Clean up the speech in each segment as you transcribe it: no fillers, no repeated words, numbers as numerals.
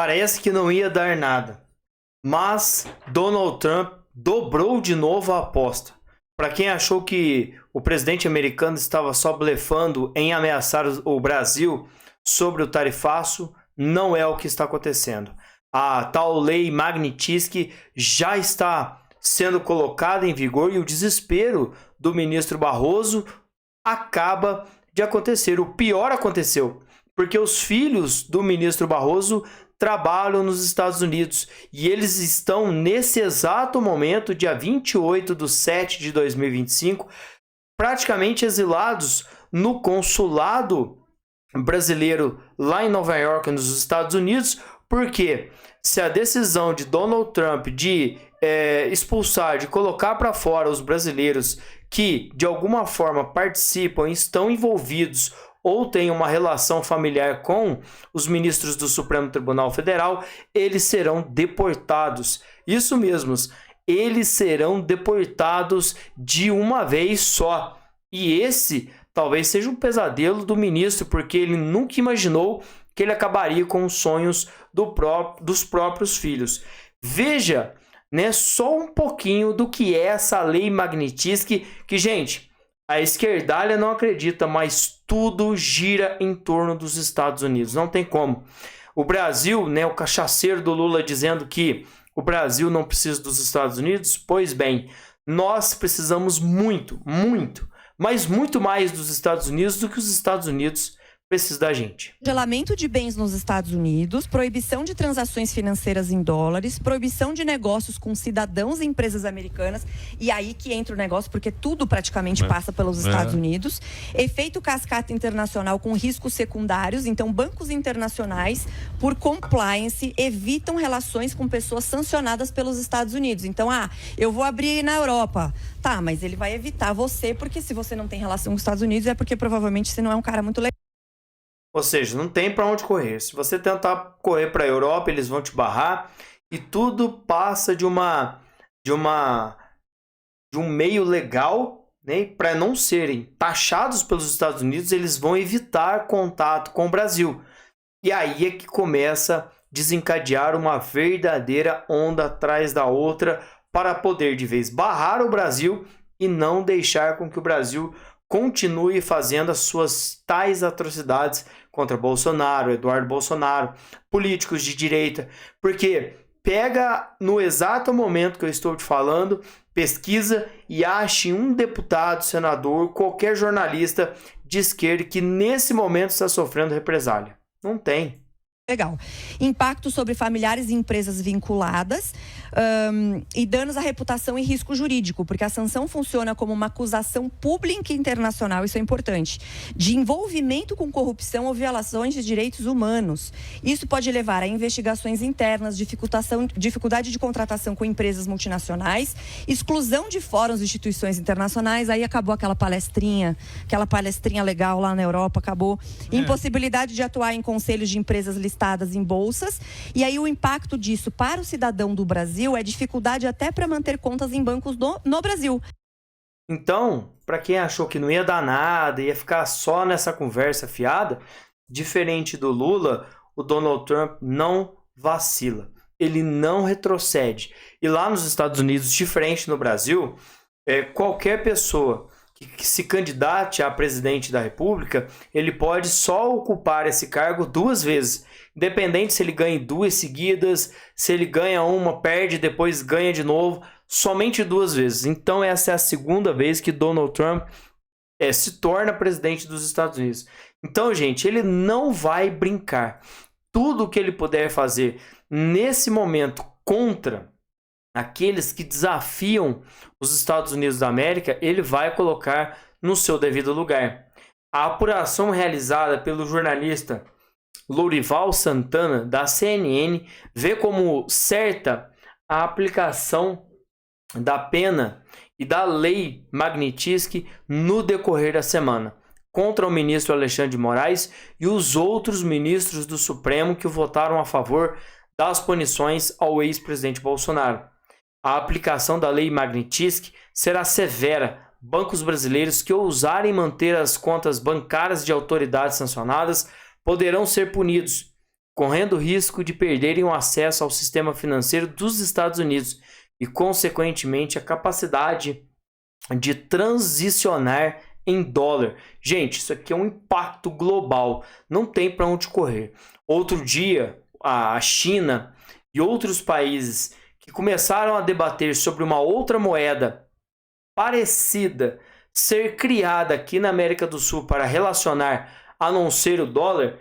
Parece que não ia dar nada, mas Donald Trump dobrou de novo a aposta. Para quem achou que o presidente americano estava só blefando em ameaçar o Brasil sobre o tarifaço, não é o que está acontecendo. A tal lei Magnitsky já está sendo colocada em vigor e o desespero do ministro Barroso acaba de acontecer. O pior aconteceu, porque os filhos do ministro Barroso trabalham nos Estados Unidos e eles estão nesse exato momento, dia 28/7/2025, praticamente exilados no consulado brasileiro lá em Nova York, nos Estados Unidos, porque se a decisão de Donald Trump de expulsar, de colocar para fora os brasileiros que de alguma forma participam, estão envolvidos ou têm uma relação familiar com os ministros do Supremo Tribunal Federal, eles serão deportados. Isso mesmo, eles serão deportados de uma vez só. E esse talvez seja um pesadelo do ministro, porque ele nunca imaginou que ele acabaria com os sonhos dos próprios filhos. Veja, né, só um pouquinho do que é essa lei Magnitsky, que, gente, a esquerdalha não acredita, mas tudo gira em torno dos Estados Unidos. Não tem como. O Brasil, né, o cachaceiro do Lula dizendo que o Brasil não precisa dos Estados Unidos. Pois bem, nós precisamos muito, mas muito mais dos Estados Unidos do que os Estados Unidos precisam da gente. Congelamento de bens nos Estados Unidos, proibição de transações financeiras em dólares, proibição de negócios com cidadãos e empresas americanas, e aí que entra o negócio, porque tudo praticamente passa pelos Estados Unidos. Efeito cascata internacional com riscos secundários, então bancos internacionais, por compliance, evitam relações com pessoas sancionadas pelos Estados Unidos. Então, eu vou abrir na Europa. Tá, mas ele vai evitar você, porque se você não tem relação com os Estados Unidos, é porque provavelmente você não é um cara muito legal. Ou seja, não tem para onde correr. Se você tentar correr para a Europa, eles vão te barrar. E tudo passa de um meio legal, né? Para não serem taxados pelos Estados Unidos, eles vão evitar contato com o Brasil. E aí é que começa a desencadear uma verdadeira onda atrás da outra para poder de vez barrar o Brasil e não deixar com que o Brasil continue fazendo as suas tais atrocidades contra Bolsonaro, Eduardo Bolsonaro, políticos de direita, porque pega no exato momento que eu estou te falando, pesquisa e ache um deputado, senador, qualquer jornalista de esquerda que nesse momento está sofrendo represália. Não tem. Legal. Impacto sobre familiares e empresas vinculadas e danos à reputação e risco jurídico, porque a sanção funciona como uma acusação pública internacional, isso é importante, de envolvimento com corrupção ou violações de direitos humanos. Isso pode levar a investigações internas, dificuldade de contratação com empresas multinacionais, exclusão de fóruns e instituições internacionais, aí acabou aquela palestrinha legal lá na Europa, acabou. Impossibilidade de atuar em conselhos de empresas listadas em bolsas, e aí o impacto disso para o cidadão do Brasil é dificuldade até para manter contas em bancos no Brasil. Então, para quem achou que não ia dar nada, ia ficar só nessa conversa fiada, diferente do Lula, o Donald Trump não vacila, ele não retrocede. E lá nos Estados Unidos, diferente no Brasil, qualquer pessoa que se candidate a presidente da República, ele pode só ocupar esse cargo 2 vezes. Independente se ele ganha 2 seguidas, se ele ganha uma, perde, depois ganha de novo, somente 2 vezes. Então essa é a segunda vez que Donald Trump se torna presidente dos Estados Unidos. Então, gente, ele não vai brincar. Tudo o que ele puder fazer nesse momento contra aqueles que desafiam os Estados Unidos da América, ele vai colocar no seu devido lugar. A apuração realizada pelo jornalista Lourival Santana, da CNN, vê como certa a aplicação da pena e da lei Magnitsky no decorrer da semana, contra o ministro Alexandre de Moraes e os outros ministros do Supremo que votaram a favor das punições ao ex-presidente Bolsonaro. A aplicação da lei Magnitsky será severa. Bancos brasileiros que ousarem manter as contas bancárias de autoridades sancionadas poderão ser punidos. correndo o risco de perderem o acesso ao sistema financeiro dos Estados Unidos e, consequentemente, a capacidade de transicionar em dólar. Gente, isso aqui é um impacto global, não tem para onde correr. Outro dia, a China e outros países que começaram a debater sobre uma outra moeda parecida ser criada aqui na América do Sul para relacionar a não ser o dólar,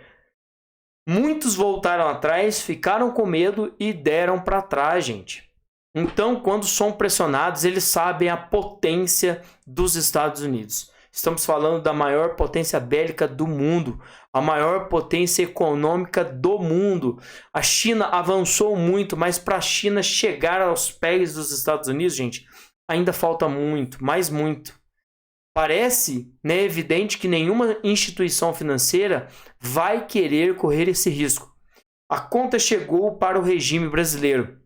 muitos voltaram atrás, ficaram com medo e deram para trás, gente. Então, quando são pressionados, eles sabem a potência dos Estados Unidos. Estamos falando da maior potência bélica do mundo, a maior potência econômica do mundo. A China avançou muito, mas para a China chegar aos pés dos Estados Unidos, gente, ainda falta muito, mais muito. Parece, né, evidente que nenhuma instituição financeira vai querer correr esse risco. A conta chegou para o regime brasileiro.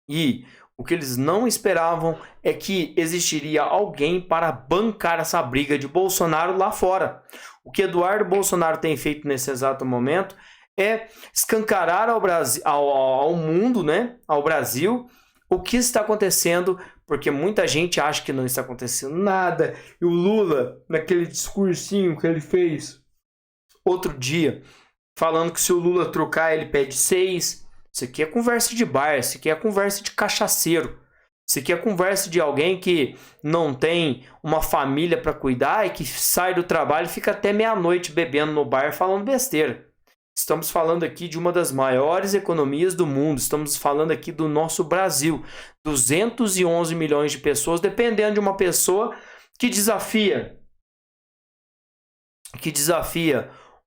E o que eles não esperavam é que existiria alguém para bancar essa briga de Bolsonaro lá fora. O que Eduardo Bolsonaro tem feito nesse exato momento é escancarar ao Brasil, ao mundo, né, ao Brasil, o que está acontecendo, porque muita gente acha que não está acontecendo nada. E o Lula, naquele discursinho que ele fez outro dia, falando que se o Lula trocar, ele pede 6. Isso aqui é conversa de bar, isso aqui é conversa de cachaceiro. Isso aqui é conversa de alguém que não tem uma família para cuidar e que sai do trabalho e fica até meia-noite bebendo no bar falando besteira. Estamos falando aqui de uma das maiores economias do mundo. Estamos falando aqui do nosso Brasil. 211 milhões de pessoas, dependendo de uma pessoa que desafia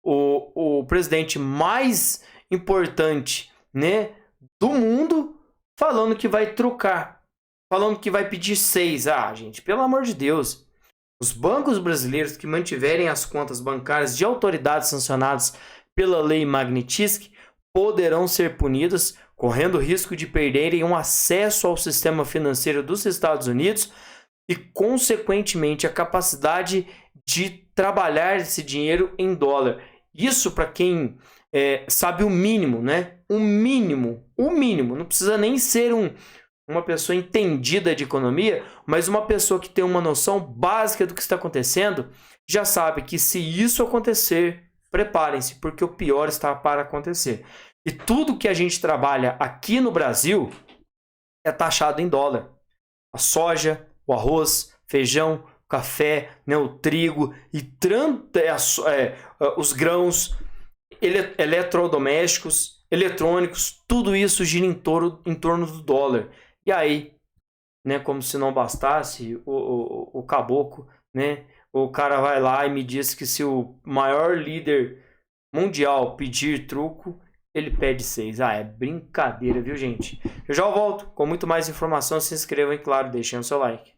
o presidente mais importante, né, do mundo, falando que vai trocar, falando que vai pedir 6. Ah, gente, pelo amor de Deus. Os bancos brasileiros que mantiverem as contas bancárias de autoridades sancionadas pela lei Magnitsky poderão ser punidos, correndo o risco de perderem um acesso ao sistema financeiro dos Estados Unidos e, consequentemente, a capacidade de trabalhar esse dinheiro em dólar. Isso para quem sabe o mínimo, né? O mínimo. Não precisa nem ser uma pessoa entendida de economia, mas uma pessoa que tem uma noção básica do que está acontecendo, já sabe que se isso acontecer, preparem-se, porque o pior está para acontecer. E tudo que a gente trabalha aqui no Brasil é taxado em dólar. A soja, o arroz, feijão, café, né, o trigo e os grãos, eletrodomésticos, eletrônicos, tudo isso gira em torno do dólar. E aí, né, como se não bastasse, o caboclo, né, o cara vai lá e me diz que se o maior líder mundial pedir truco, ele pede 6. Ah, é brincadeira, viu, gente? Eu já volto com muito mais informação. Se inscrevam e, claro, deixem o seu like.